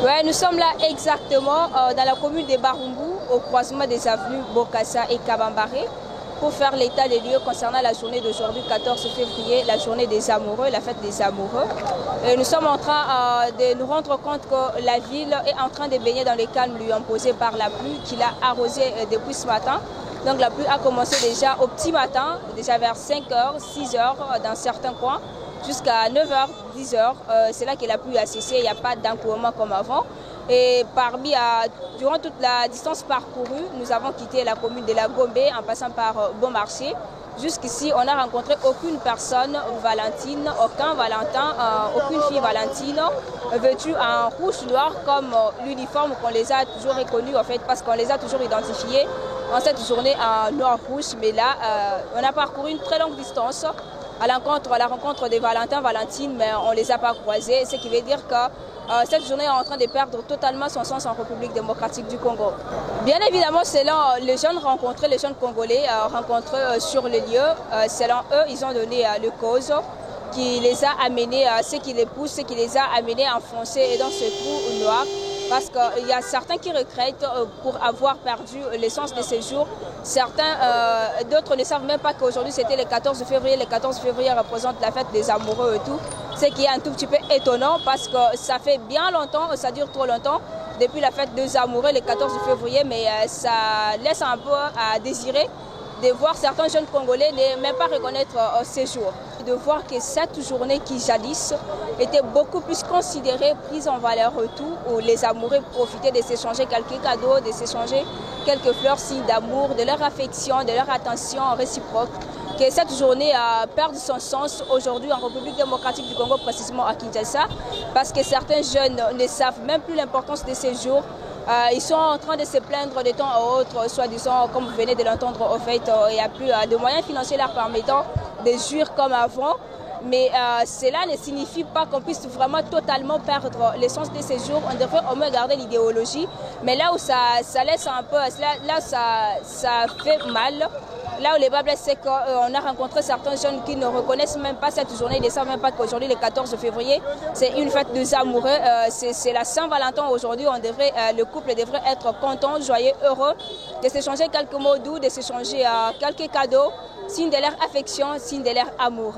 Ouais, nous sommes là exactement dans la commune de Barumbu, au croisement des avenues Bokassa et Kabambaré, pour faire l'état des lieux concernant la journée d'aujourd'hui, 14 février, la journée des amoureux, la fête des amoureux. Et nous sommes en train de nous rendre compte que la ville est en train de baigner dans les calmes lui imposés par la pluie qu'il a arrosé depuis ce matin. Donc la pluie a commencé déjà au petit matin, déjà vers 5h, 6h dans certains coins, jusqu'à 9h, 10h. C'est là que la pluie a cessé, il n'y a pas d'encouement comme avant. Et durant toute la distance parcourue, nous avons quitté la commune de la Gombe en passant par Beaumarchais. Jusqu'ici, on n'a rencontré aucune personne Valentine, aucun Valentin, aucune fille Valentine vêtue en rouge noir comme l'uniforme qu'on les a toujours reconnus en fait, parce qu'on les a toujours identifiés en cette journée en noir-rouge. Mais là, on a parcouru une très longue distance à la rencontre des Valentins, Valentines, mais on ne les a pas croisés, ce qui veut dire que cette journée est en train de perdre totalement son sens en République démocratique du Congo. Bien évidemment, selon les jeunes rencontrés, les jeunes Congolais rencontrés sur le lieu, selon eux, ils ont donné le cause qui les a amenés, ce qui les pousse, ce qui les a amenés à enfoncer dans ce trou noir. Parce qu'il y a certains qui regrettent pour avoir perdu l'essence de ces jours. Certains, d'autres ne savent même pas qu'aujourd'hui c'était le 14 février. Le 14 février représente la fête des amoureux et tout. Ce qui est un tout petit peu étonnant parce que ça fait bien longtemps, ça dure trop longtemps, depuis la fête des amoureux le 14 février. Mais ça laisse un peu à désirer de voir certains jeunes Congolais ne même pas reconnaître ces jours. De voir que cette journée qui jadis était beaucoup plus considérée, prise en valeur tout, où les amoureux profitaient de s'échanger quelques cadeaux, de s'échanger quelques fleurs, signes d'amour, de leur affection, de leur attention réciproque. Que cette journée perd son sens aujourd'hui en République démocratique du Congo, précisément à Kinshasa, parce que certains jeunes ne savent même plus l'importance de ces jours. Ils sont en train de se plaindre de temps à autre, soi-disant, comme vous venez de l'entendre, en fait, il n'y a plus de moyens financiers leur permettant de jouir comme avant. Mais cela ne signifie pas qu'on puisse vraiment totalement perdre l'essence de ces jours. On devrait au moins garder l'idéologie. Mais là où ça laisse un peu, là ça fait mal. Là où les bas blessent, c'est qu'on a rencontré certains jeunes qui ne reconnaissent même pas cette journée, ils ne savent même pas qu'aujourd'hui, le 14 février, c'est une fête des amoureux, c'est la Saint-Valentin aujourd'hui. Le couple devrait être content, joyeux, heureux, de s'échanger quelques mots doux, de s'échanger quelques cadeaux, signe de leur affection, signe de leur amour.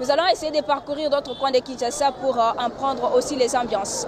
Nous allons essayer de parcourir d'autres coins de Kinshasa pour en prendre aussi les ambiances.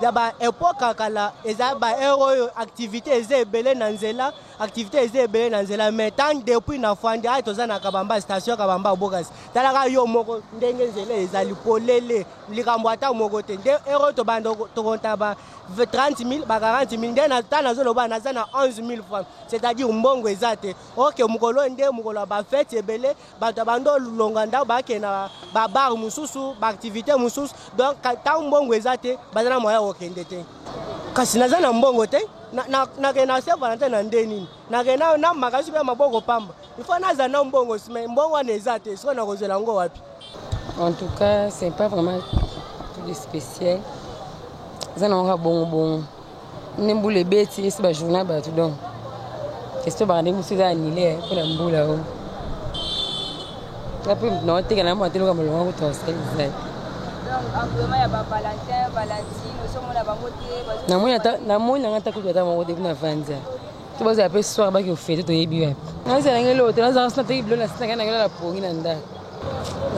Daba époque kala ezaba héros activité ezebele nanzela activité ezebele nanzela mais tant depuis na fandi ay tozana kabamba station kabamba bokas talaka yo moko ndenge nzela ezali polele likambo ata moko te nde héros to bando to kontaba 30 000 ba 40 000 ndena tana zo loba nazana 11 000 francs, c'est-à-dire mbongo ezate OK mukolo nde mukolo ba fête ebele bato bando longanda ba kena ba bar mususu ba activité mususu donc tant mbongo ezate bazana moya okende te kasi nazana mbongo te na kena se Valentin na ndeni na kena na makasi pe maboko pamba il faut nazana mbongo mbongo na ezate siko na kozela ngo wapi. En tout cas, c'est pas vraiment tout de spécial. Ça n'a pas bon. N'importe les bêtes, c'est pas journal tout donc. Qu'est-ce que tu vas dire monsieur annulé pour la boule là haut. Après non, tu es quand même monté comme le vent toi c'est exact. Donc actuellement il y a pas Valentin, Valentine, nous sommes là bas moté. Na moi na ngata kuja ta moté na vanza. Tu vas appeler soir ba ki ofete to yebi wapi. Na c'est ngelo hotel na za te iblo na sina kana ngela la pongi na nda.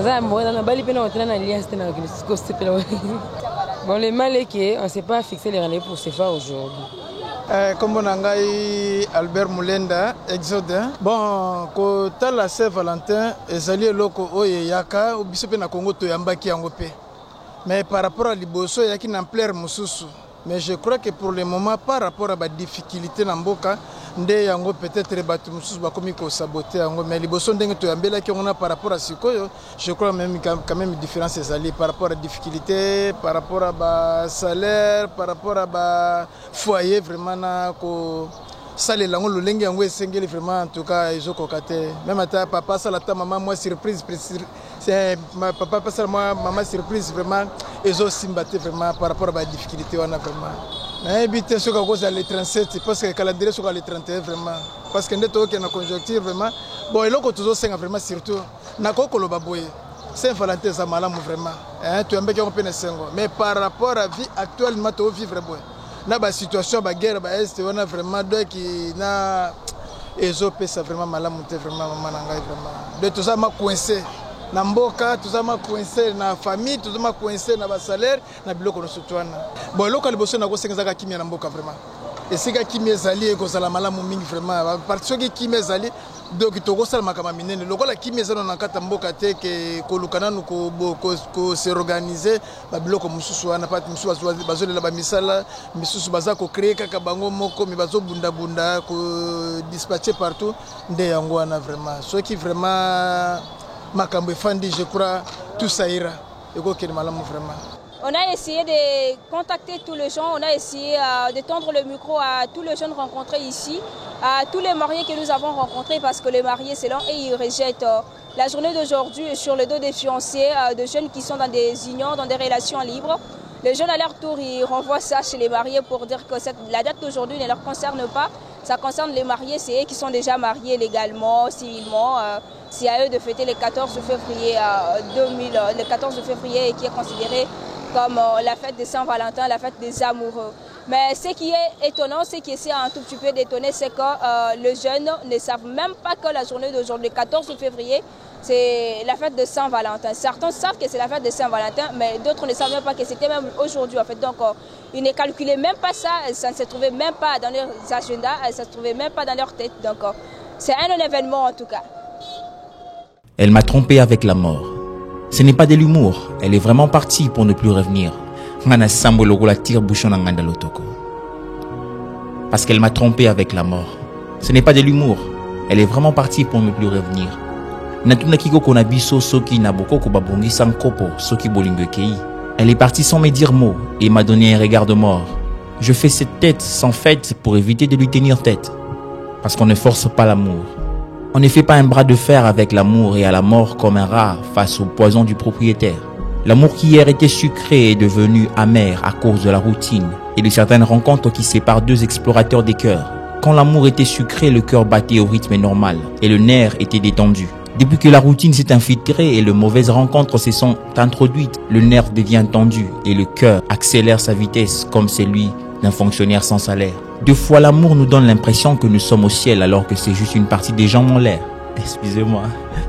Na moi na bali pe na hotel na alliance na ko stepela. Bon, le mal est qu'on ne s'est pas fixé les rendez-vous pour se faire aujourd'hui. Comme on a dit Albert Moulenda, Exode. Bon, quand la Saint-Valentin, les alliés locaux, Oyeyaka, au Bissopé na Congo, Toyambaki Angopé. Mais par rapport à l'Iboso, il y a qui n'en plaire Moussoussou. Mais je crois que pour le moment, par rapport à la difficulté dans Mboka, peut-être les saboter, mais les bossons qu'on a par rapport à ce je crois même quand même une différence par rapport à la difficulté, par rapport à la salaire, par rapport à la foyer, vraiment, ça les langues le lingue anglais singeli vraiment en tout cas ils ont cocaté même à papa ça la maman moi surprise c'est papa pas ça moi maman surprise vraiment ils ont simbaté vraiment par rapport à la difficulté on a vraiment mais éviter ce que cause les 37 parce que le calendrier sur les 31 vraiment parce que nous sommes en conjoncture vraiment bon et là que toujours c'est vraiment surtout na ko koloba boye Saint-Valentin, ça m'a vraiment. Tu as un peu de sengo. Mais par rapport à la vie actuelle, tu as vivre. Dans la situation, la guerre, on a vraiment deux qui na ezopé ça vraiment malade vraiment de tout ça m'a coincé na mboka, tout ça m'a coincé na famille, tout ça m'a coincé na salaire na biloko no sutwana. Bon local bosso na ko senga ka kimia na mboka vraiment. Et c'est que kimia zali ko sala malade mingi vraiment. Parce que kimia zali donc to ko sala makama minene. Lokola kimia zano na kata mboka te ke ko lukana no ko se organiser ba biloko mususu wana pat mususu bazolela ba misala misusu baza ko créer kaka bango moko mi bazo bunda bunda ko dispatcher partout nde yango wana vraiment. Ce qui vraiment makambo fandi je crois tout ça ira. Et ko ken malamu vraiment. On a essayé de contacter tous les gens, on a essayé de tendre le micro à tous les jeunes rencontrés ici, à tous les mariés que nous avons rencontrés parce que les mariés c'est lent et ils rejettent la journée d'aujourd'hui sur le dos des fiancés, de jeunes qui sont dans des unions, dans des relations libres. Les jeunes à leur tour ils renvoient ça chez les mariés pour dire que la date d'aujourd'hui ne leur concerne pas. Ça concerne les mariés, c'est eux qui sont déjà mariés légalement, civilement. C'est à eux de fêter le 14 février 2000, le 14 février qui est considéré comme la fête de Saint-Valentin, la fête des amoureux. Mais ce qui est étonnant, ce qui essaie un tout petit peu d'étonner, c'est que les jeunes ne savent même pas que la journée d'aujourd'hui, le 14 février, c'est la fête de Saint-Valentin. Certains savent que c'est la fête de Saint-Valentin, mais d'autres ne savent même pas que c'était même aujourd'hui en fait. Donc ils ne calculaient même pas ça, ça ne se trouvait même pas dans leurs agendas, ça ne se trouvait même pas dans leur tête. Donc c'est un événement en tout cas. Elle m'a trompé avec la mort. Ce n'est pas de l'humour, elle est vraiment partie pour ne plus revenir. Parce qu'elle m'a trompé avec la mort. Ce n'est pas de l'humour, elle est vraiment partie pour ne plus revenir. Elle est partie sans me dire mot et m'a donné un regard de mort. Je fais cette tête sans fête pour éviter de lui tenir tête. Parce qu'on ne force pas l'amour. On ne fait pas un bras de fer avec l'amour et à la mort comme un rat face au poison du propriétaire. L'amour qui hier était sucré est devenu amer à cause de la routine et de certaines rencontres qui séparent deux explorateurs des cœurs. Quand l'amour était sucré, le cœur battait au rythme normal et le nerf était détendu. Depuis que la routine s'est infiltrée et de mauvaises rencontres se sont introduites, le nerf devient tendu et le cœur accélère sa vitesse comme celui d'un fonctionnaire sans salaire. Deux fois l'amour nous donne l'impression que nous sommes au ciel alors que c'est juste une partie des gens en l'air. Excusez-moi,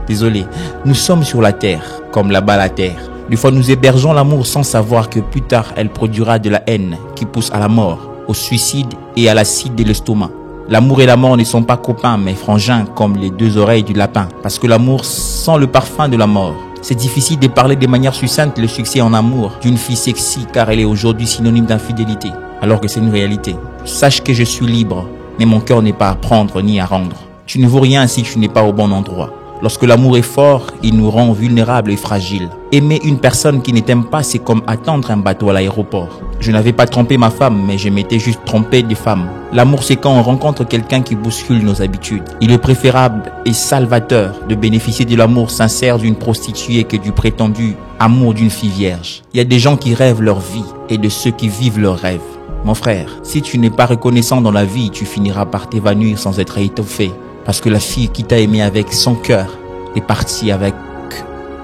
désolé. Nous sommes sur la terre, comme là-bas la terre. Des fois nous hébergeons l'amour sans savoir que plus tard elle produira de la haine qui pousse à la mort, au suicide et à l'acide de l'estomac. L'amour et la mort ne sont pas copains mais frangins comme les deux oreilles du lapin. Parce que l'amour sent le parfum de la mort. C'est difficile de parler de manière succincte le succès en amour d'une fille sexy car elle est aujourd'hui synonyme d'infidélité. Alors que c'est une réalité. Sache que je suis libre, mais mon cœur n'est pas à prendre ni à rendre. Tu ne vaux rien si tu n'es pas au bon endroit. Lorsque l'amour est fort, il nous rend vulnérables et fragiles. Aimer une personne qui ne t'aime pas, c'est comme attendre un bateau à l'aéroport. Je n'avais pas trompé ma femme, mais je m'étais juste trompé de femme. L'amour, c'est quand on rencontre quelqu'un qui bouscule nos habitudes. Il est préférable et salvateur de bénéficier de l'amour sincère d'une prostituée que du prétendu amour d'une fille vierge. Il y a des gens qui rêvent leur vie et de ceux qui vivent leurs rêves. Mon frère, si tu n'es pas reconnaissant dans la vie, tu finiras par t'évanouir sans être étouffé. Parce que la fille qui t'a aimé avec son cœur est partie avec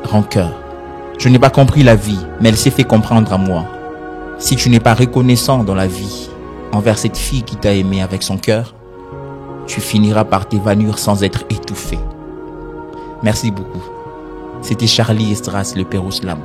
rancœur. Je n'ai pas compris la vie, mais elle s'est fait comprendre à moi. Si tu n'es pas reconnaissant dans la vie envers cette fille qui t'a aimé avec son cœur, tu finiras par t'évanouir sans être étouffé. Merci beaucoup. C'était Charlie Estras, le Père Ouslam.